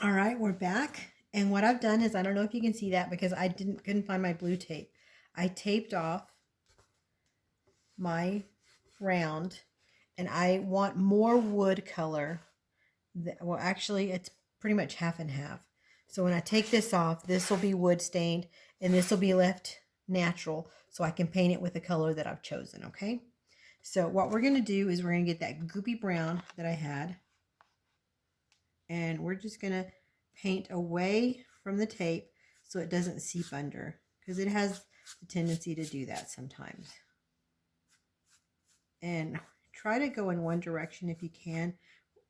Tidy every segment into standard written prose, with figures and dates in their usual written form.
All right, we're back. And what I've done is, I don't know if you can see that because I couldn't find my blue tape. I taped off my round, and I want more wood color. Well, actually, it's pretty much half and half. So when I take this off, this will be wood stained, and this will be left natural, so I can paint it with the color that I've chosen, okay? So what we're going to do is we're going to get that goopy brown that I had, and we're just going to paint away from the tape so it doesn't seep under, because it has the tendency to do that sometimes. And try to go in one direction if you can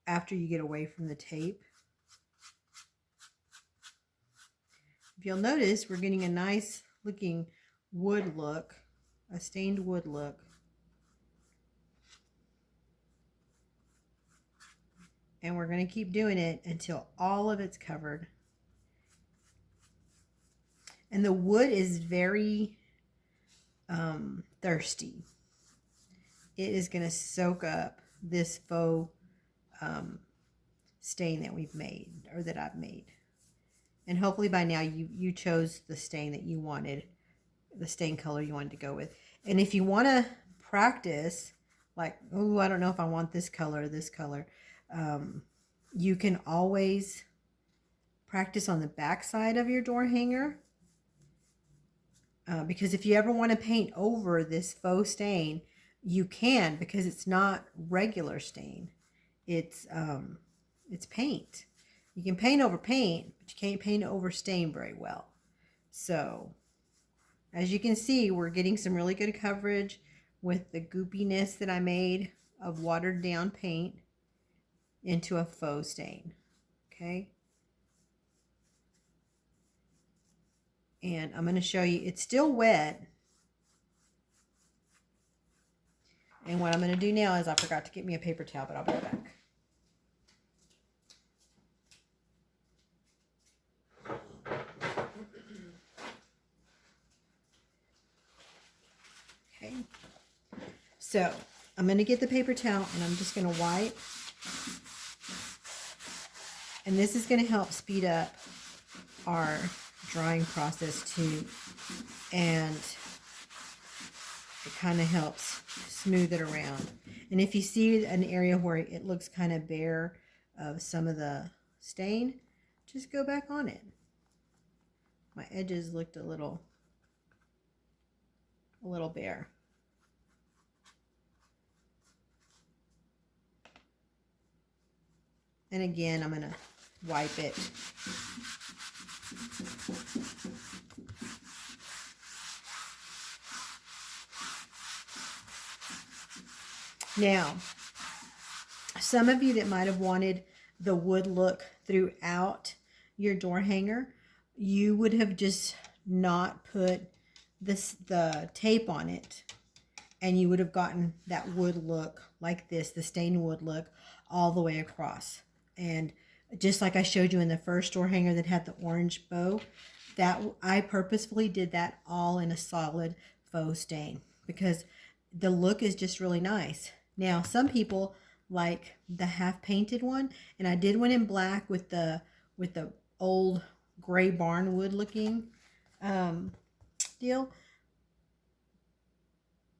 after you get away from the tape. If you'll notice, we're getting a nice looking wood look, a stained wood look. And we're going to keep doing it until all of it's covered. And the wood is very thirsty. It is going to soak up this faux stain that we've made, or that I've made. And hopefully by now you chose the stain that you wanted, the stain color you wanted to go with. And if you want to practice, like, oh, I don't know if I want this color or this color, you can always practice on the back side of your door hanger. Because if you ever want to paint over this faux stain, you can, because it's not regular stain. It's paint. You can paint over paint, but you can't paint over stain very well. So, as you can see, we're getting some really good coverage with the goopiness that I made of watered down paint into a faux stain. Okay? And I'm going to show you, it's still wet. And what I'm going to do now is, I forgot to get me a paper towel, but I'll be right back. Okay. So I'm going to get the paper towel, and I'm just going to wipe. And this is going to help speed up our drying process too. And it kind of helps smooth it around. And if you see an area where it looks kind of bare of some of the stain, just go back on it. My edges looked a little bare. And again, I'm going to wipe it. Now, some of you that might have wanted the wood look throughout your door hanger, you would have just not put the tape on it, and you would have gotten that wood look like this, the stained wood look, all the way across. And just like I showed you in the first door hanger that had the orange bow, that I purposefully did that all in a solid faux stain, because the look is just really nice. Now, some people like the half painted one, and I did one in black with the old gray barn wood looking deal.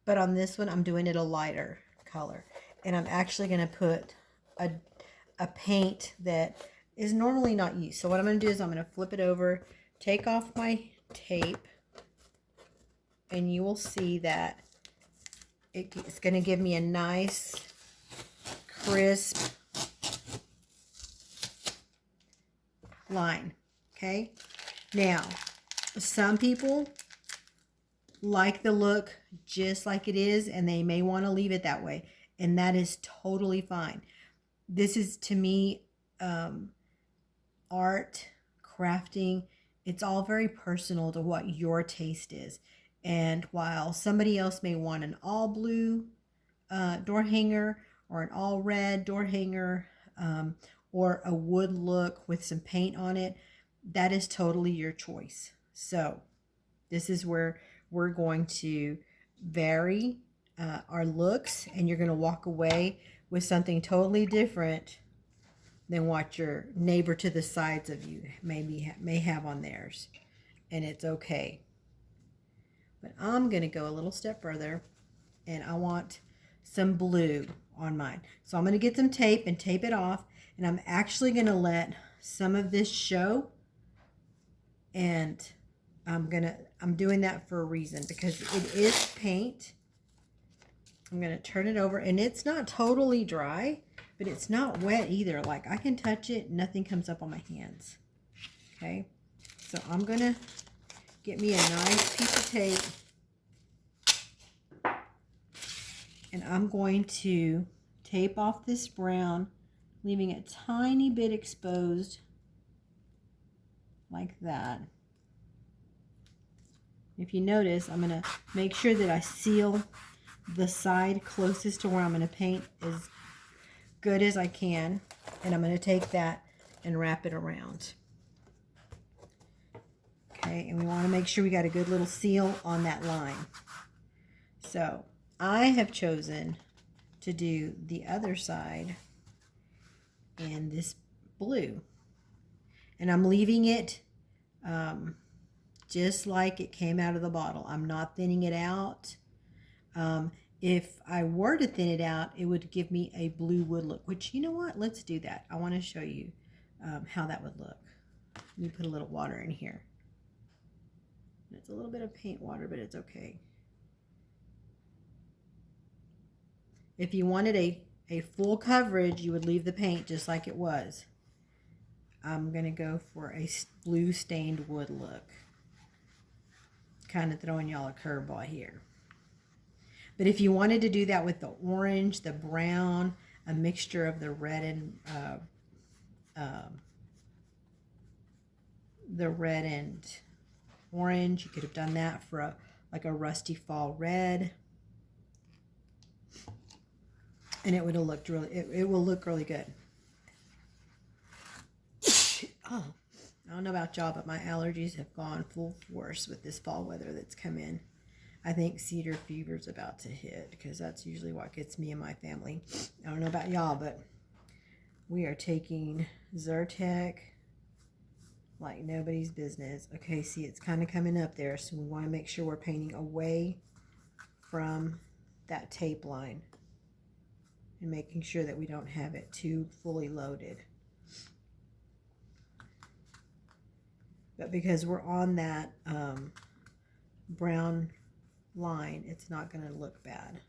But on this one, I'm doing it a lighter color, and I'm actually going to put a paint that is normally not used. So what I'm going to do is I'm going to flip it over, take off my tape, and you will see that it's going to give me a nice, crisp line. Okay? Now, some people like the look just like it is, and they may want to leave it that way, and that is totally fine. This is, to me, art, crafting. It's all very personal to what your taste is. And while somebody else may want an all blue door hanger, or an all red door hanger, or a wood look with some paint on it, that is totally your choice. So this is where we're going to vary our looks, and you're going to walk away with something totally different than what your neighbor to the sides of you may have on theirs. And it's okay. But I'm going to go a little step further, and I want some blue on mine. So I'm going to get some tape and tape it off, and I'm actually going to let some of this show, and I'm doing that for a reason, because it is paint. I'm going to turn it over, and it's not totally dry, but it's not wet either. Like, I can touch it, nothing comes up on my hands. Okay, so I'm going to get me a nice piece of tape, and I'm going to tape off this brown, leaving a tiny bit exposed like that. If you notice, I'm going to make sure that I seal the side closest to where I'm going to paint as good as I can, and I'm going to take that and wrap it around. Okay, and we want to make sure we got a good little seal on that line. So I have chosen to do the other side in this blue, and I'm leaving it just like it came out of the bottle. I'm not thinning it out. If I were to thin it out, it would give me a blue wood look, which, you know what, let's do that. I want to show you how that would look. Let me put a little water in here. It's a little bit of paint water, but it's okay. If you wanted a full coverage, you would leave the paint just like it was. I'm going to go for a blue stained wood look. Kind of throwing y'all a curveball here. But if you wanted to do that with the orange, the brown, a mixture of the red and orange, you could have done that for like a rusty fall red, and it would have looked really. It will look really good. Oh, I don't know about y'all, but my allergies have gone full force with this fall weather that's come in. I think cedar fever is about to hit, because that's usually what gets me and my family. I don't know about y'all, but we are taking Zyrtec like nobody's business. Okay, see, it's kind of coming up there, so we want to make sure we're painting away from that tape line and making sure that we don't have it too fully loaded. But because we're on that brown line, it's not going to look bad.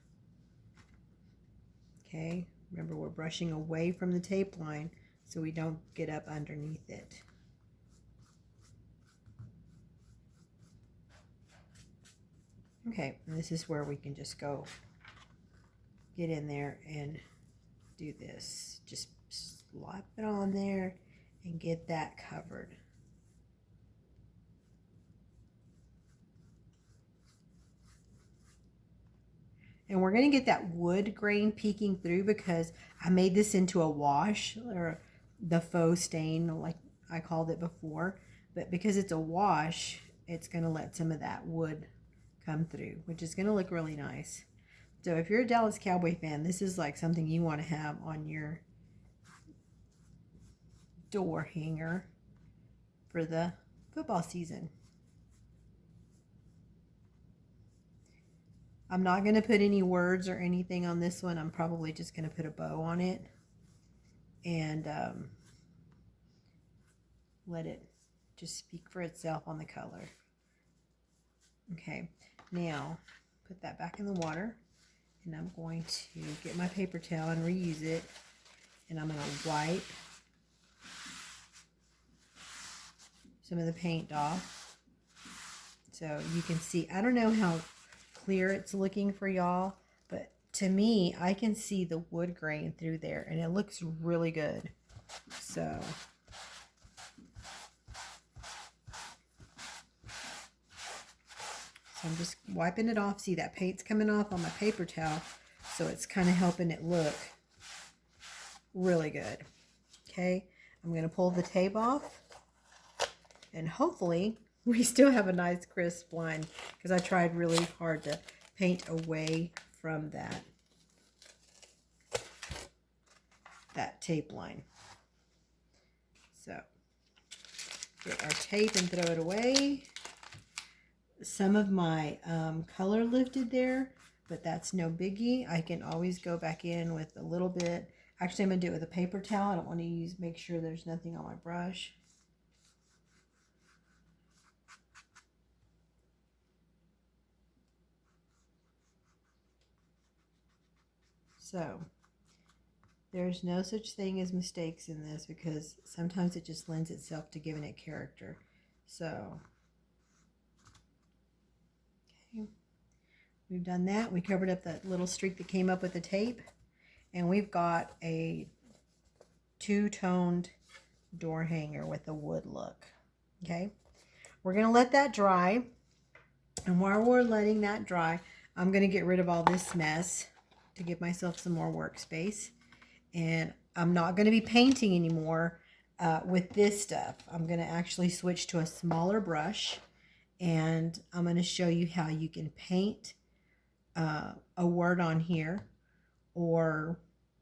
Okay, remember, we're brushing away from the tape line so we don't get up underneath it. Okay, and this is where we can just go get in there and do this. Just slap it on there and get that covered. And we're going to get that wood grain peeking through, because I made this into a wash, or the faux stain like I called it before. But because it's a wash, it's going to let some of that wood come through, which is going to look really nice. So if you're a Dallas Cowboy fan, this is like something you want to have on your door hanger for the football season. I'm not going to put any words or anything on this one. I'm probably just going to put a bow on it and let it just speak for itself on the color. Okay, now put that back in the water, and I'm going to get my paper towel and reuse it, and I'm going to wipe some of the paint off. So you can see, I don't know how clear it's looking for y'all, but to me, I can see the wood grain through there, and it looks really good. So I'm just wiping it off. See, that paint's coming off on my paper towel, so it's kind of helping it look really good. Okay, I'm going to pull the tape off, and hopefully we still have a nice crisp line, because I tried really hard to paint away from that tape line. So get our tape and throw it away. Some of my color lifted there, but that's no biggie. I can always go back in with a little bit. Actually, I'm going to do it with a paper towel. I don't want to make sure there's nothing on my brush. So there's no such thing as mistakes in this because sometimes it just lends itself to giving it character. So, okay, we've done that. We covered up that little streak that came up with the tape, and we've got a two-toned door hanger with a wood look. Okay, we're going to let that dry, and while we're letting that dry, I'm going to get rid of all this mess to give myself some more workspace. And I'm not going to be painting anymore with this stuff. I'm going to actually switch to a smaller brush, and I'm going to show you how you can paint a word on here, or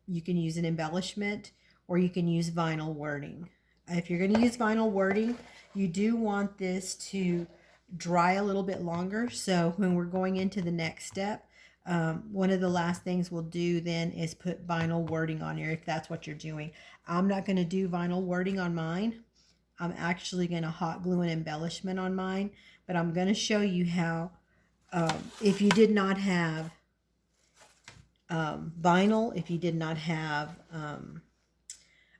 you can use an embellishment, or you can use vinyl wording. If you're going to use vinyl wording, you do want this to dry a little bit longer. So when we're going into the next step, one of the last things we'll do then is put vinyl wording on here if that's what you're doing. I'm not going to do vinyl wording on mine. I'm actually going to hot glue an embellishment on mine, but I'm going to show you how if you did not have vinyl, if you did not have an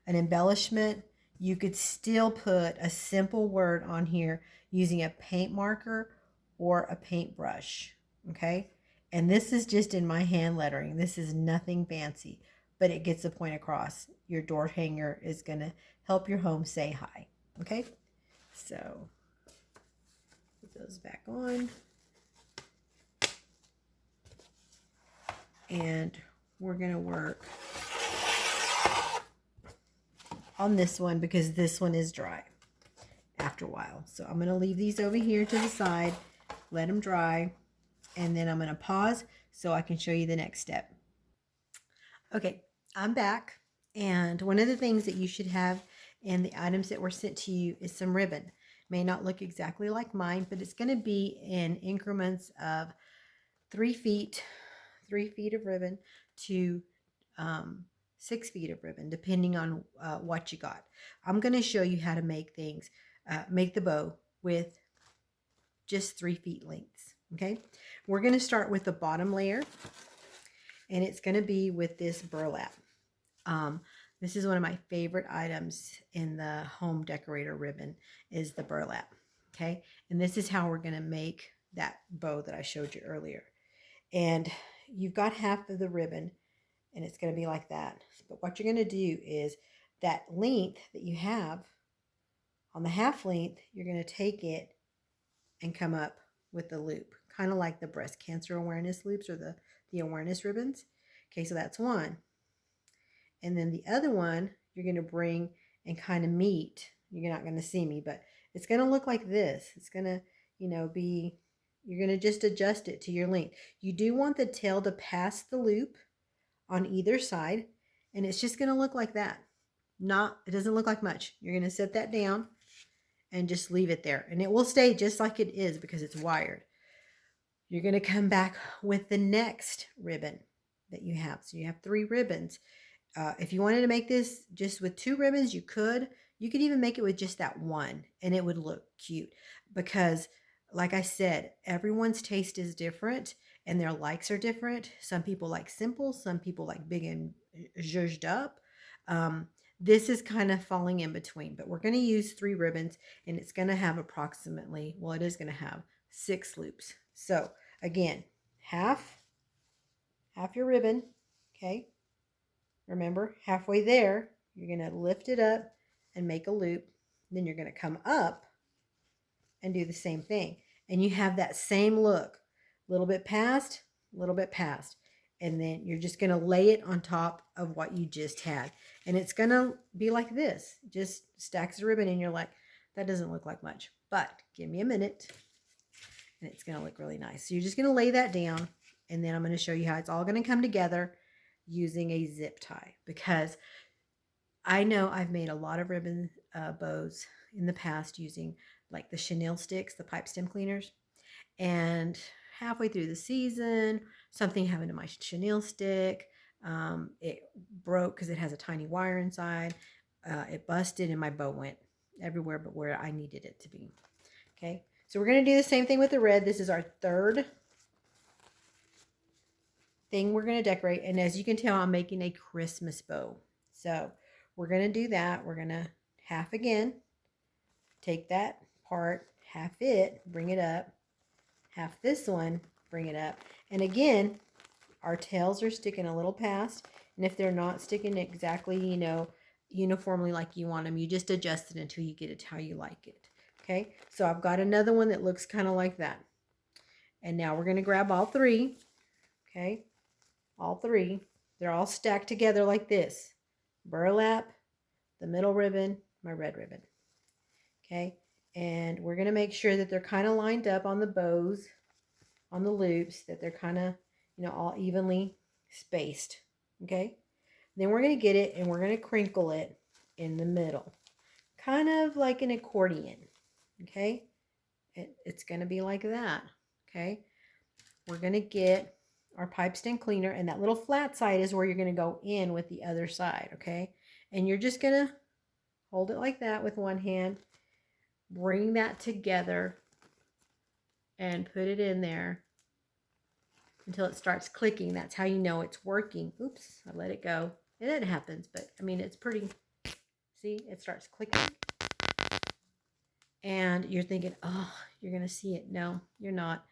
embellishment, you could still put a simple word on here using a paint marker or a paintbrush. Okay, and this is just in my hand lettering. This is nothing fancy, but it gets the point across. Your door hanger is going to help your home say hi. Okay, so put those back on. And we're going to work on this one because this one is dry after a while. So I'm going to leave these over here to the side, let them dry, and then I'm going to pause so I can show you the next step. Okay, I'm back, and one of the things that you should have in the items that were sent to you is some ribbon. It may not look exactly like mine, but it's going to be in increments of 3 feet of ribbon to 6 feet of ribbon, depending on what you got. I'm going to show you how to make things, make the bow with just 3 feet lengths. Okay, we're going to start with the bottom layer, and it's going to be with this burlap. This is one of my favorite items in the home decorator ribbon is the burlap. Okay, and this is how we're going to make that bow that I showed you earlier. And you've got half of the ribbon, and it's going to be like that. But what you're going to do is that length that you have on the half length, you're going to take it and come up with the loop, kind of like the breast cancer awareness loops or the awareness ribbons. Okay, so that's one. And then the other one, you're going to bring and kind of meet. You're not going to see me, but it's going to look like this. It's going to, be, you're going to just adjust it to your length. You do want the tail to pass the loop on either side, and it's just going to look like that. It doesn't look like much. You're going to set that down and just leave it there, and it will stay just like it is because it's wired. You're going to come back with the next ribbon that you have. So you have 3 ribbons. If you wanted to make this just with 2 ribbons, you could. You could even make it with just that one, and it would look cute because, like I said, everyone's taste is different and their likes are different. Some people like simple, some people like big and zhuzhed up. This is kind of falling in between, but we're going to use 3 ribbons, and it's going to have approximately, it is going to have 6 loops. So again, half your ribbon, okay? Remember, halfway there, you're going to lift it up and make a loop. Then you're going to come up and do the same thing. And you have that same look, a little bit past, and then you're just going to lay it on top of what you just had. And it's going to be like this, just stacks of ribbon, and you're like, that doesn't look like much, but give me a minute and it's going to look really nice. So you're just going to lay that down, and then I'm going to show you how it's all going to come together using a zip tie, because I know I've made a lot of ribbon bows in the past using like the chenille sticks, the pipe stem cleaners. And halfway through the season, something happened to my chenille stick. It broke because it has a tiny wire inside. It busted and my bow went everywhere but where I needed it to be. Okay, so we're going to do the same thing with the red. This is our third thing we're going to decorate. And as you can tell, I'm making a Christmas bow. So we're going to do that. We're going to half again. Take that part, half it, bring it up. Half this one, bring it up. And again, our tails are sticking a little past. And if they're not sticking exactly, uniformly like you want them, you just adjust it until you get it how you like it. Okay, so I've got another one that looks kind of like that. And now we're going to grab all three. Okay, all three. They're all stacked together like this. Burlap, the middle ribbon, my red ribbon. Okay, and we're going to make sure that they're kind of lined up on the bows, on the loops, that they're kind of, all evenly spaced. Okay, then we're going to get it and we're going to crinkle it in the middle, kind of like an accordion. Okay, it's going to be like that. Okay, we're going to get our pipe stem cleaner, and that little flat side is where you're going to go in with the other side. Okay, and you're just going to hold it like that with one hand, bring that together and put it in there until it starts clicking. That's how you know it's working. Oops, I let it go. And it happens, but I mean, it's pretty, see, it starts clicking. And you're thinking, oh, you're going to see it. No, you're not.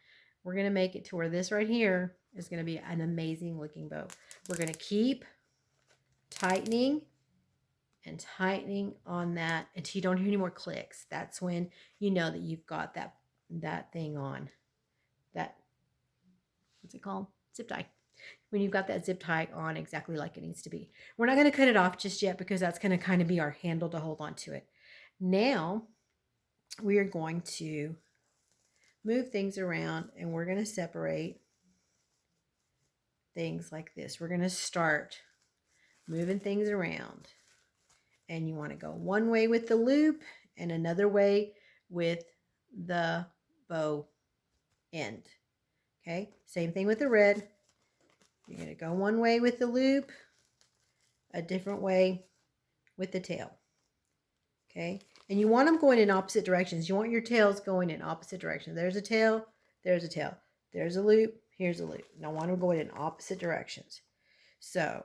We're going to make it to where this right here is going to be an amazing looking bow. We're going to keep tightening and tightening on that until you don't hear any more clicks. That's when you know that you've got that thing on. That, what's it called? Zip tie. When you've got that zip tie on exactly like it needs to be. We're not going to cut it off just yet because that's going to kind of be our handle to hold on to it. Now we are going to move things around and we're going to separate things like this. We're going to start moving things around. And you want to go one way with the loop and another way with the bow end. Okay, same thing with the red. You're going to go one way with the loop, a different way with the tail. Okay, and you want them going in opposite directions. You want your tails going in opposite directions. There's a tail, there's a tail. There's a loop, here's a loop. And I want them going in opposite directions. So,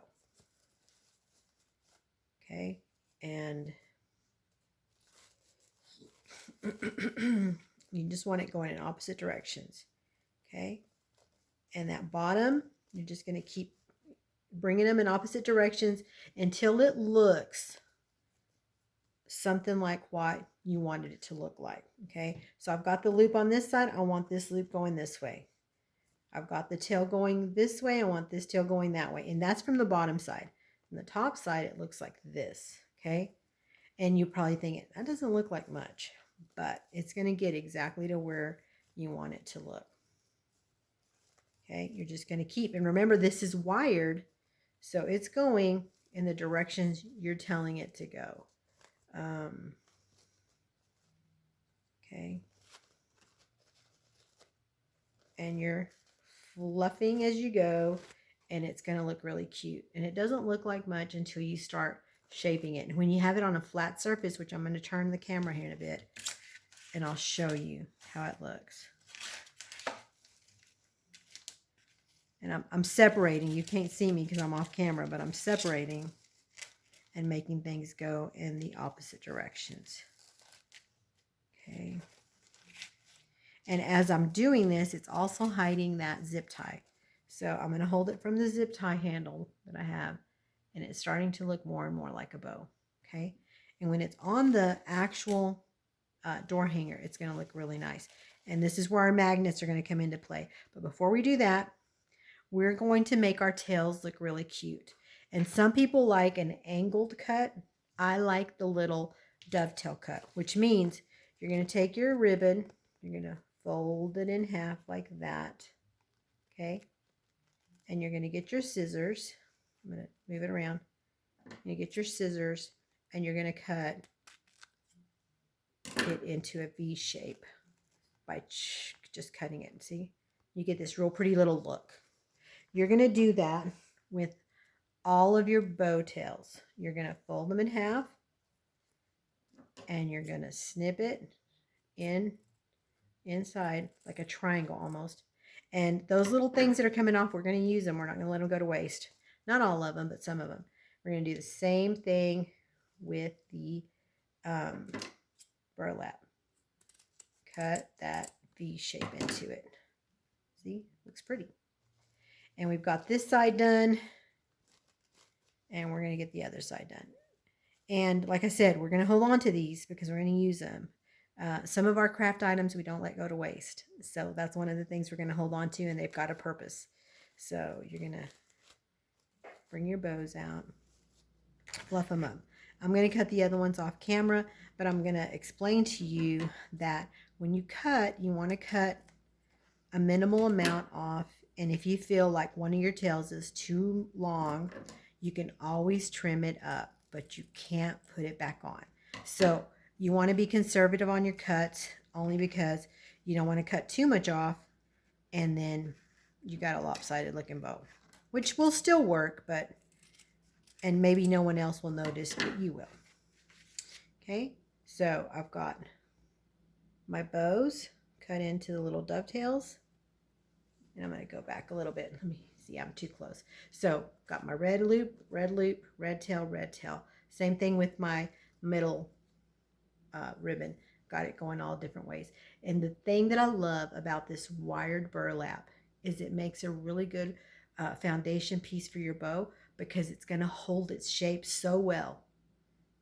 okay, and you just want it going in opposite directions. Okay, and that bottom, you're just going to keep bringing them in opposite directions until it looks something like what you wanted it to look like. Okay, so I've got the loop on this side. I want this loop going this way. I've got the tail going this way. I want this tail going that way. And that's from the bottom side. From the top side, it looks like this. Okay, and you probably think that doesn't look like much, but it's going to get exactly to where you want it to look. Okay, you're just going to keep, and remember this is wired, so it's going in the directions you're telling it to go. Okay, and you're fluffing as you go, and it's going to look really cute. And it doesn't look like much until you start shaping it. And when you have it on a flat surface, which I'm going to turn the camera here in a bit, and I'll show you how it looks. And I'm separating. You can't see me because I'm off camera, but I'm separating and making things go in the opposite directions. Okay. And as I'm doing this, it's also hiding that zip tie. So I'm going to hold it from the zip tie handle that I have, and it's starting to look more and more like a bow. Okay. And when it's on the actual door hanger, it's going to look really nice. And this is where our magnets are going to come into play. But before we do that, we're going to make our tails look really cute. And some people like an angled cut. I like the little dovetail cut, which means you're going to take your ribbon, you're going to fold it in half like that. Okay? And you're going to get your scissors. I'm going to move it around. You get your scissors and you're going to cut it into a V shape by just cutting it. See, you get this real pretty little look. You're going to do that with all of your bow tails. You're going to fold them in half, and you're going to snip it inside like a triangle almost. And those little things that are coming off, we're going to use them. We're not going to let them go to waste. Not all of them, but some of them. We're going to do the same thing with the burlap. Cut that V shape into it. See, looks pretty. And we've got this side done, and we're going to get the other side done. And like I said, we're going to hold on to these because we're going to use them. Some of our craft items we don't let go to waste. So that's one of the things we're going to hold on to, and they've got a purpose. So you're going to bring your bows out, fluff them up. I'm going to cut the other ones off camera, but I'm going to explain to you that when you cut, you want to cut a minimal amount off. And if you feel like one of your tails is too long, you can always trim it up, but you can't put it back on. So you want to be conservative on your cuts, only because you don't want to cut too much off and then you got a lopsided looking bow, which will still work, but and maybe no one else will notice, but you will. Okay, so I've got my bows cut into the little dovetails, and I'm going to go back a little bit. Let me see, I'm too close. So got my red loop, red tail, red tail. Same thing with my middle ribbon. Got it going all different ways. And the thing that I love about this wired burlap is it makes a really good foundation piece for your bow, because it's going to hold its shape so well.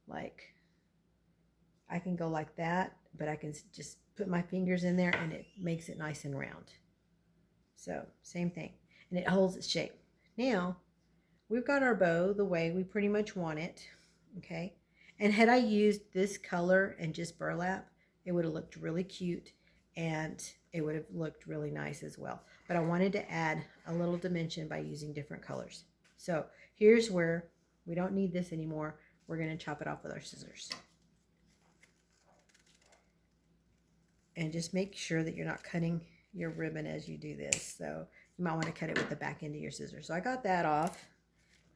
Like, I can go like that, but I can just put my fingers in there and it makes it nice and round. So same thing, and it holds its shape. Now we've got our bow the way we pretty much want it. Okay, and had I used this color and just burlap, it would have looked really cute and it would have looked really nice as well. But I wanted to add a little dimension by using different colors. So here's where we don't need this anymore. We're going to chop it off with our scissors. And just make sure that you're not cutting your ribbon as you do this. So you might want to cut it with the back end of your scissors. So I got that off.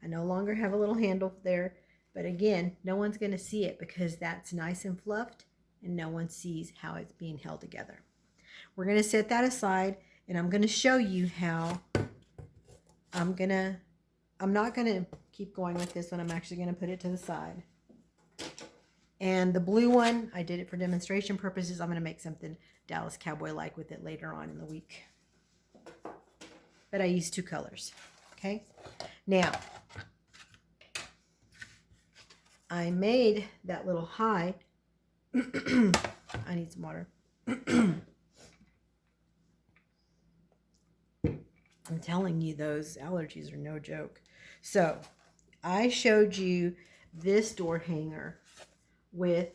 I no longer have a little handle there. But again, no one's going to see it because that's nice and fluffed and no one sees how it's being held together. We're going to set that aside, and I'm going to show you how I'm not going to keep going with this one. I'm actually going to put it to the side. And the blue one, I did it for demonstration purposes. I'm going to make something Dallas Cowboy-like with it later on in the week. But I used two colors. Okay? Now, I made that little high. I need some water. I'm telling you, those allergies are no joke. So I showed you this door hanger with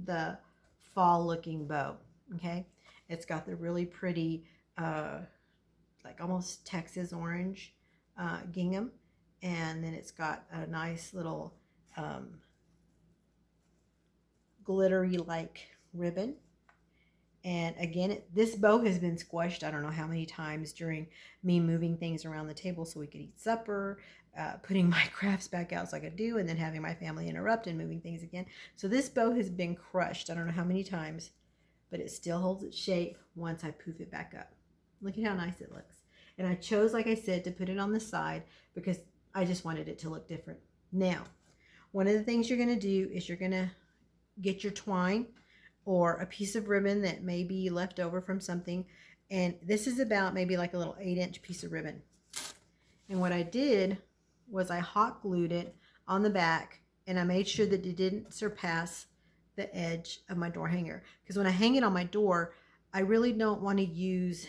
the fall looking bow. Okay, it's got the really pretty like almost Texas orange gingham, and then it's got a nice little glittery like ribbon. And again, this bow has been squished I don't know how many times during me moving things around the table so we could eat supper, putting my crafts back out so I could do, and then having my family interrupt and moving things again. So this bow has been crushed I don't know how many times, but it still holds its shape once I poof it back up. Look at how nice it looks. And I chose, like I said, to put it on the side because I just wanted it to look different. Now, one of the things you're going to do is you're going to get your twine or a piece of ribbon that may be left over from something. And this is about maybe like a little 8-inch piece of ribbon. And what I did was I hot glued it on the back, and I made sure that it didn't surpass the edge of my door hanger. Because when I hang it on my door, I really don't want to use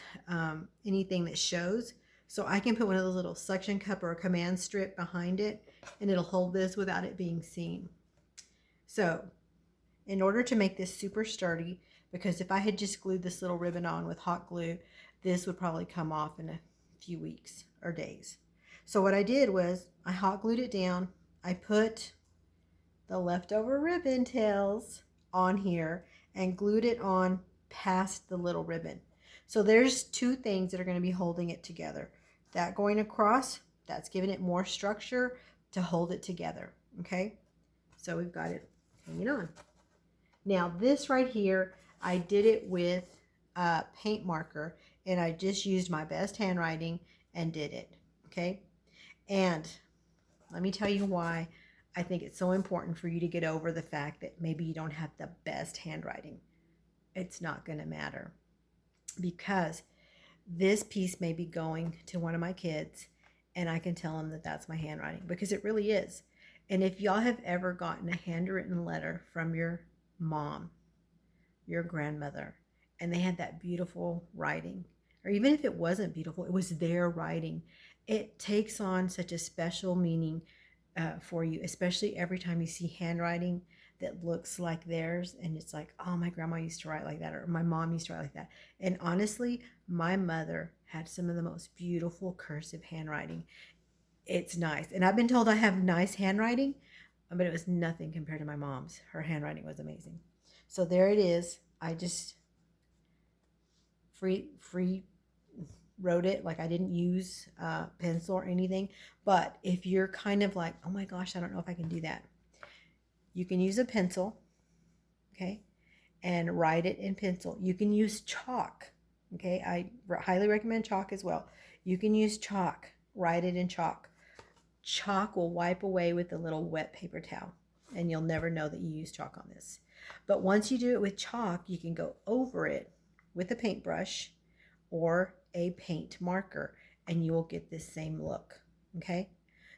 anything that shows. So I can put one of those little suction cup or a command strip behind it, and it'll hold this without it being seen. So in order to make this super sturdy, because if I had just glued this little ribbon on with hot glue, this would probably come off in a few weeks or days. So what I did was I hot glued it down. I put the leftover ribbon tails on here and glued it on past the little ribbon. So there's two things that are going to be holding it together. That going across, that's giving it more structure to hold it together. Okay, so we've got it hanging on. Now this right here, I did it with a paint marker, and I just used my best handwriting and did it. Okay, and let me tell you why I think it's so important for you to get over the fact that maybe you don't have the best handwriting. It's not going to matter, because this piece may be going to one of my kids and I can tell them that that's my handwriting, because it really is. And if y'all have ever gotten a handwritten letter from your mom, your grandmother, and they had that beautiful writing, or even if it wasn't beautiful, it was their writing, it takes on such a special meaning for you, especially every time you see handwriting that looks like theirs, and it's like, oh, my grandma used to write like that, or my mom used to write like that. And honestly, my mother had some of the most beautiful cursive handwriting. It's nice, and I've been told I have nice handwriting, but it was nothing compared to my mom's. Her handwriting was amazing. So there it is. I just free wrote it. Like, I didn't use pencil or anything. But if you're kind of like, oh my gosh, I don't know if I can do that, you can use a pencil, okay, and write it in pencil. You can use chalk, okay. I highly recommend chalk as well. You can use chalk, write it in chalk. Chalk will wipe away with a little wet paper towel, and you'll never know that you use chalk on this. But once you do it with chalk, you can go over it with a paintbrush or a paint marker, and you will get this same look, okay.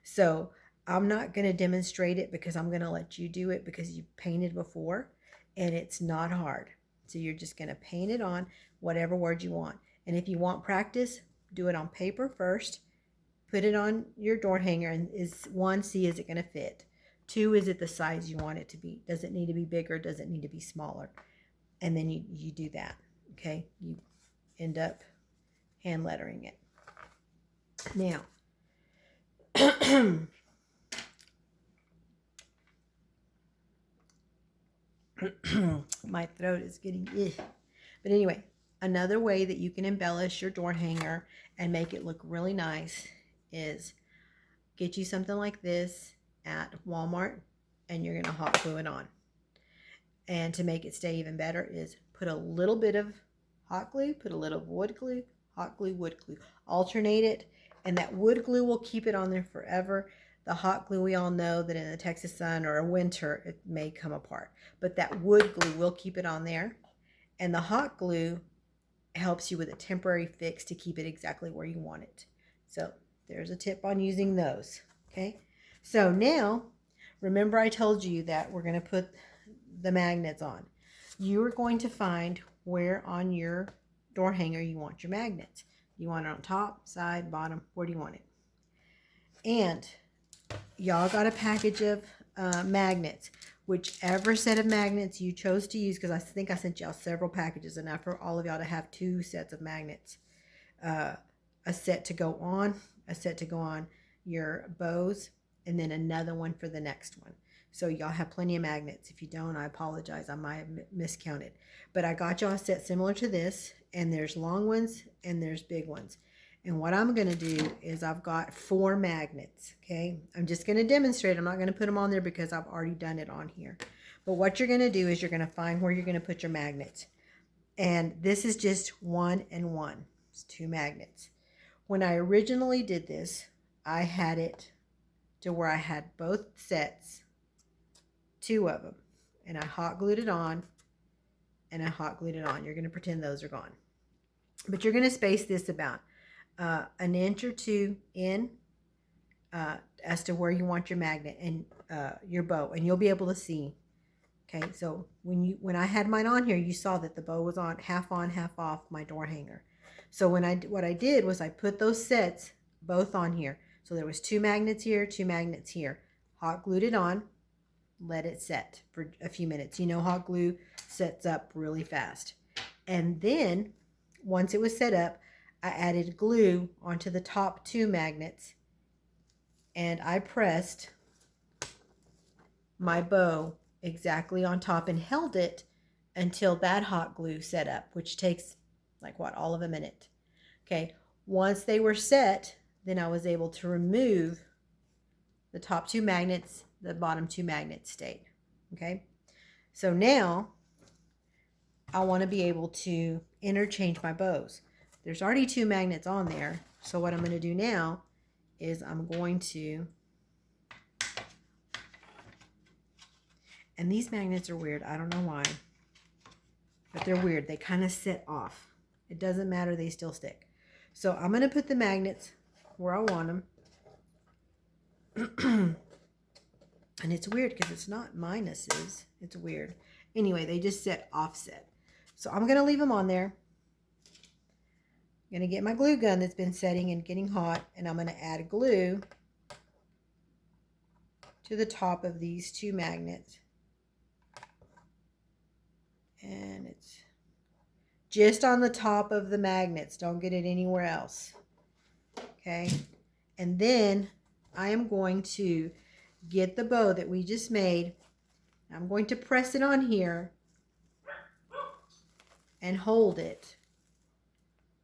So I'm not going to demonstrate it, because I'm going to let you do it, because you've painted before and it's not hard. So you're just going to paint it on whatever word you want. And if you want practice, do it on paper first. Put it on your door hanger, and see, is it going to fit? 2, is it the size you want it to be? Does it need to be bigger? Does it need to be smaller? And then you do that, okay? You end up hand lettering it. Now, my throat is getting but anyway, another way that you can embellish your door hanger and make it look really nice is get you something like this at Walmart, and you're going to hot glue it on. And to make it stay even better is put a little bit of hot glue, put a little wood glue, hot glue, wood glue, alternate it, and that wood glue will keep it on there forever. The hot glue, we all know that in the Texas sun or a winter, it may come apart. But that wood glue will keep it on there. And the hot glue helps you with a temporary fix to keep it exactly where you want it. So there's a tip on using those. Okay. So now, remember I told you that we're going to put the magnets on. You are going to find where on your door hanger you want your magnets. You want it on top, side, bottom. Where do you want it? And y'all got a package of magnets. Whichever set of magnets you chose to use, because I think I sent y'all several packages, and for all of y'all to have 2 sets of magnets. A set to go on, a set to go on your bows, and then another one for the next one. So y'all have plenty of magnets. If you don't, I apologize. I might have miscounted. But I got y'all a set similar to this, and there's long ones and there's big ones. And what I'm going to do is I've got 4 magnets, okay? I'm just going to demonstrate. I'm not going to put them on there because I've already done it on here. But what you're going to do is you're going to find where you're going to put your magnets. And this is just 1 and 1. It's 2 magnets. When I originally did this, I had it to where I had both sets, 2 of them. And I hot glued it on, and I hot glued it on. You're going to pretend those are gone. But you're going to space this about an inch or 2 in as to where you want your magnet and your bow, and you'll be able to see. Okay, so when I had mine on here, you saw that the bow was on half off my door hanger. So what I did was I put those sets both on here. So there was 2 magnets here, 2 magnets here. Hot glued it on, let it set for a few minutes. You know, hot glue sets up really fast. And then once it was set up, I added glue onto the top 2 magnets, and I pressed my bow exactly on top and held it until that hot glue set up, which takes like what, all of a minute. Okay, once they were set, then I was able to remove the top two magnets, the bottom two magnets stayed. Okay, so now I want to be able to interchange my bows. There's already two magnets on there, so what I'm going to do now is I'm going to, and these magnets are weird, I don't know why, but they're weird. They kind of sit off. It doesn't matter, they still stick. So I'm going to put the magnets where I want them. And it's weird because it's not minuses. It's weird. Anyway, they just sit offset. So I'm going to leave them on there. I'm going to get my glue gun that's been setting and getting hot, and I'm going to add glue to the top of these two magnets. And it's just on the top of the magnets. Don't get it anywhere else. Okay. And then I am going to get the bow that we just made. I'm going to press it on here and hold it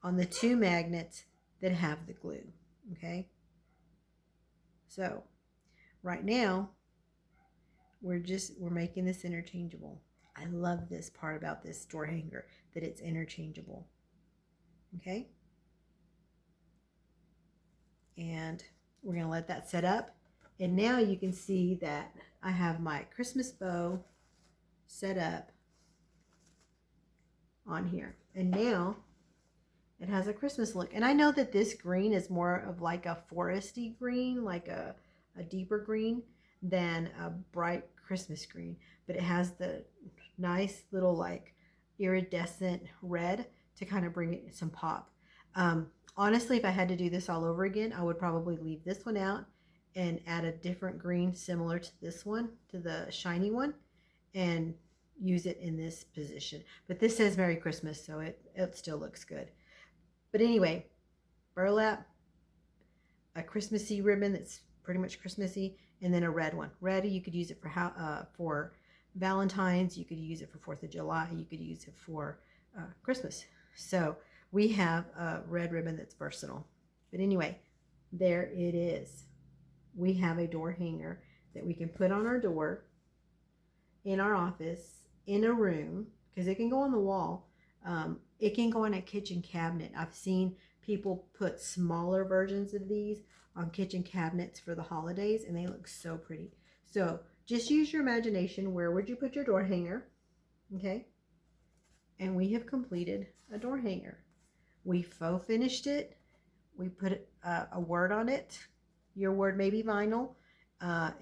on the two magnets that have the glue. Okay. So right now we're making this interchangeable. I love this part about this door hanger, that it's interchangeable. Okay. And we're going to let that set up. And now you can see that I have my Christmas bow set up on here. And now it has a Christmas look. And I know that this green is more of like a foresty green, like a deeper green than a bright Christmas green. But it has the nice little like iridescent red to kind of bring it some pop. Honestly, if I had to do this all over again, I would probably leave this one out and add a different green similar to this one, to the shiny one, and use it in this position. But this says Merry Christmas, so it still looks good. But anyway, burlap, a Christmassy ribbon that's pretty much Christmassy, and then a red one. Red, you could use it for Valentine's, you could use it for 4th of July, you could use it for Christmas. So we have a red ribbon that's versatile. But anyway, there it is. We have a door hanger that we can put on our door, in our office, in a room, because it can go on the wall. It can go on a kitchen cabinet. I've seen people put smaller versions of these on kitchen cabinets for the holidays, and they look so pretty. So just use your imagination. Where would you put your door hanger? Okay. And we have completed a door hanger. We faux finished it. We put a word on it. Your word may be vinyl.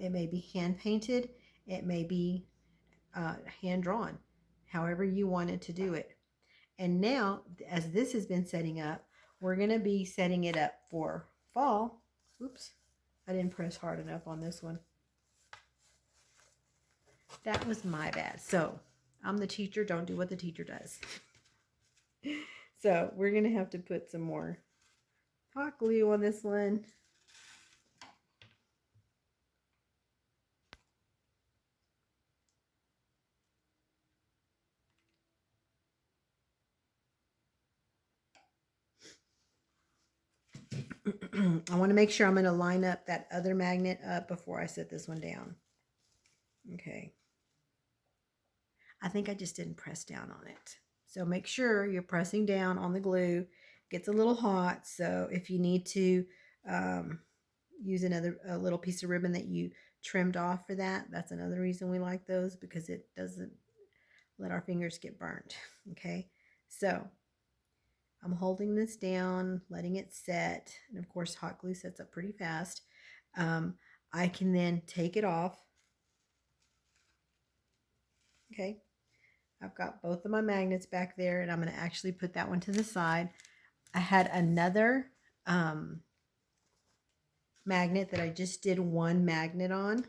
It may be hand painted. It may be hand drawn. However you wanted to do it. And now, as this has been setting up, we're going to be setting it up for fall. Oops, I didn't press hard enough on this one. That was my bad. So I'm the teacher. Don't do what the teacher does. So we're going to have to put some more hot glue on this one. I want to make sure I'm going to line up that other magnet up before I set this one down. Okay. I think I just didn't press down on it. So make sure you're pressing down on the glue. It gets a little hot, so if you need to use a little piece of ribbon that you trimmed off for that, that's another reason we like those, because it doesn't let our fingers get burnt. Okay, so I'm holding this down, letting it set, and of course hot glue sets up pretty fast. I can then take it off. Okay, I've got both of my magnets back there, and I'm going to actually put that one to the side. I had another magnet that I just did one magnet on.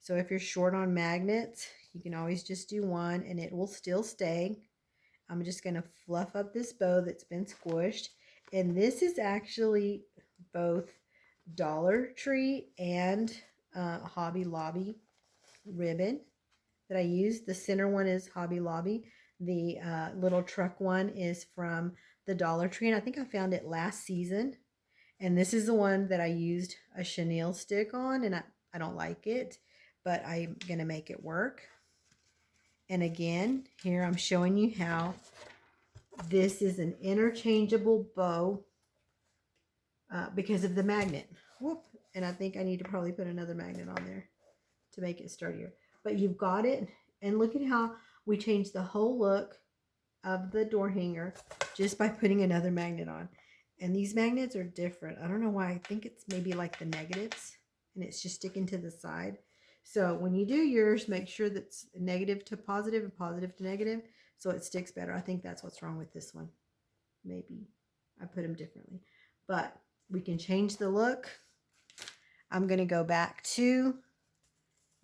So if you're short on magnets, you can always just do one and it will still stay. I'm just going to fluff up this bow that's been squished. And this is actually both Dollar Tree and Hobby Lobby ribbon that I use. The center one is Hobby Lobby. The little truck one is from the Dollar Tree, and I think I found it last season. And this is the one that I used a chenille stick on, and I don't like it, but I'm going to make it work. And again, here I'm showing you how this is an interchangeable bow because of the magnet. Whoop. And I think I need to probably put another magnet on there to make it sturdier. But you've got it. And look at how we changed the whole look of the door hanger just by putting another magnet on. And these magnets are different. I don't know why. I think it's maybe like the negatives. And it's just sticking to the side. So when you do yours, make sure that's negative to positive and positive to negative so it sticks better. I think that's what's wrong with this one. Maybe I put them differently. But we can change the look. I'm going to go back to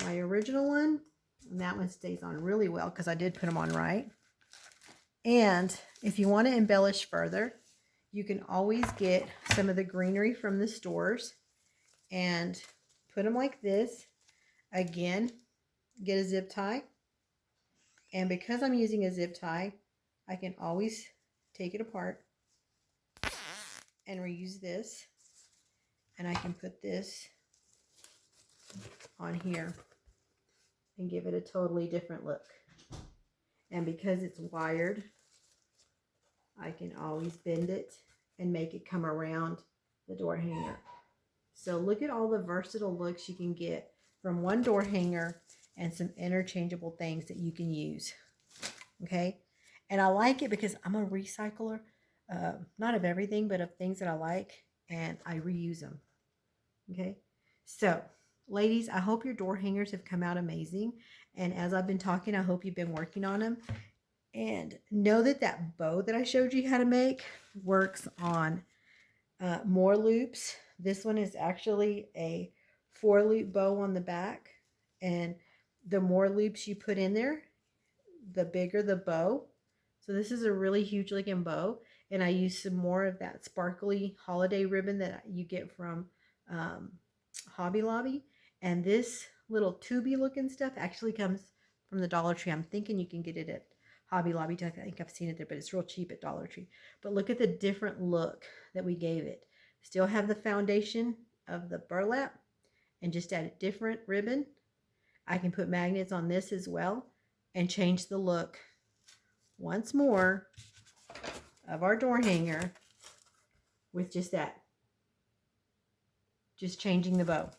my original one. And that one stays on really well because I did put them on right. And if you want to embellish further, you can always get some of the greenery from the stores and put them like this. Again, get a zip tie. And because I'm using a zip tie, I can always take it apart and reuse this. And I can put this on here and give it a totally different look. And because it's wired, I can always bend it and make it come around the door hanger. So look at all the versatile looks you can get from one door hanger and some interchangeable things that you can use. Okay? And I like it because I'm a recycler, not of everything, but of things that I like, and I reuse them. Okay? So, ladies, I hope your door hangers have come out amazing. And as I've been talking, I hope you've been working on them. And know that that bow that I showed you how to make works on more loops. This one is actually a 4-loop bow on the back. And the more loops you put in there, the bigger the bow. So this is a really huge looking bow. And I use some more of that sparkly holiday ribbon that you get from Hobby Lobby. And this little tubey looking stuff actually comes from the Dollar Tree. I'm thinking you can get it at Hobby Lobby. I think I've seen it there, but it's real cheap at Dollar Tree. But look at the different look that we gave it. Still have the foundation of the burlap and just add a different ribbon. I can put magnets on this as well and change the look once more of our door hanger with just that. Just changing the bow.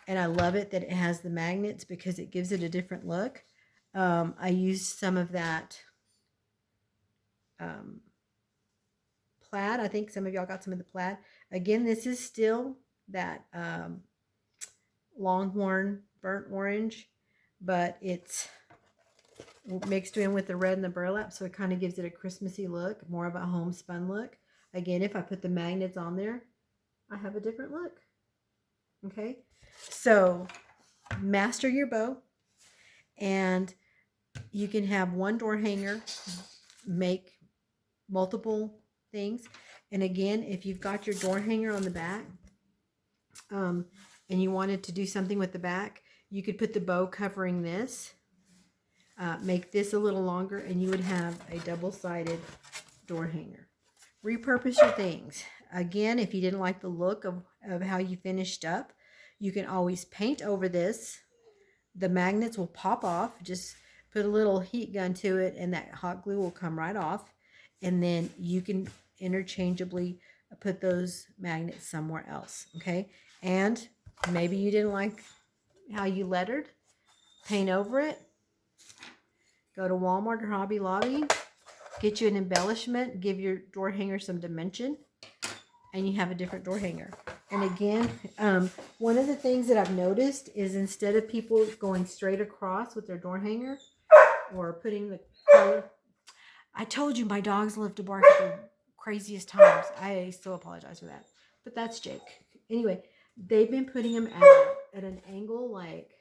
And I love it that it has the magnets because it gives it a different look. I used some of that plaid. I think some of y'all got some of the plaid. Again, this is still that Longhorn burnt orange, but it's mixed in with the red and the burlap, so it kind of gives it a Christmassy look, more of a homespun look. Again, if I put the magnets on there, I have a different look. Okay, so master your bow, and you can have one door hanger make multiple things. And again, if you've got your door hanger on the back and you wanted to do something with the back, you could put the bow covering this, make this a little longer, and you would have a double-sided door hanger. Repurpose your things. Again, if you didn't like the look of how you finished up, you can always paint over this. The magnets will pop off. Just put a little heat gun to it and that hot glue will come right off. And then you can interchangeably put those magnets somewhere else. Okay? And maybe you didn't like how you lettered. Paint over it. Go to Walmart or Hobby Lobby. Get you an embellishment. Give your door hanger some dimension. And you have a different door hanger. And again, one of the things that I've noticed is instead of people going straight across with their door hanger or putting the color, I told you my dogs love to bark at the craziest times. I so apologize for that. But that's Jake. Anyway, they've been putting them at an angle like,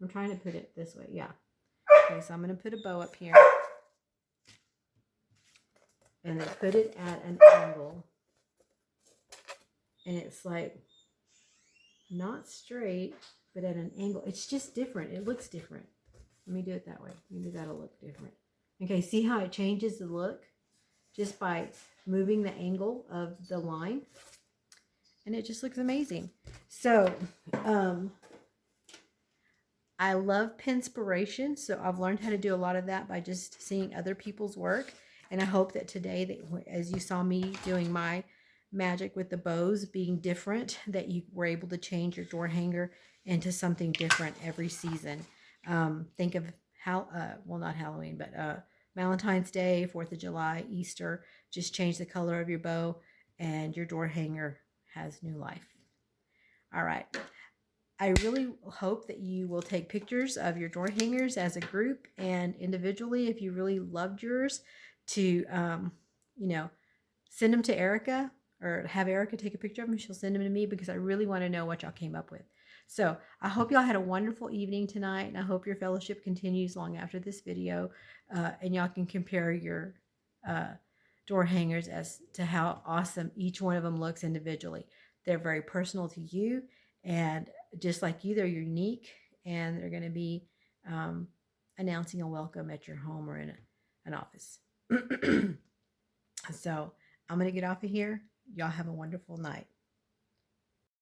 I'm trying to put it this way. Yeah. Okay, so I'm going to put a bow up here. And they put it at an angle. And it's like not straight, but at an angle. It's just different. It looks different. Let me do it that way. Maybe that'll look different. Okay, see how it changes the look just by moving the angle of the line? And it just looks amazing. So, I love Pinspiration, so I've learned how to do a lot of that by just seeing other people's work. And I hope that today, that as you saw me doing my magic with the bows being different, that you were able to change your door hanger into something different every season. Think of well, not Halloween, but Valentine's Day, 4th of July, Easter. Just change the color of your bow and your door hanger has new life. All right. I really hope that you will take pictures of your door hangers as a group and individually if you really loved yours to, you know, send them to Erica or have Erica take a picture of them. She'll send them to me because I really want to know what y'all came up with. So I hope y'all had a wonderful evening tonight, and I hope your fellowship continues long after this video, and y'all can compare your door hangers as to how awesome each one of them looks individually. They're very personal to you, and just like you, they're unique, and they're going to be announcing a welcome at your home or in an office. So I'm going to get off of here. Y'all have a wonderful night.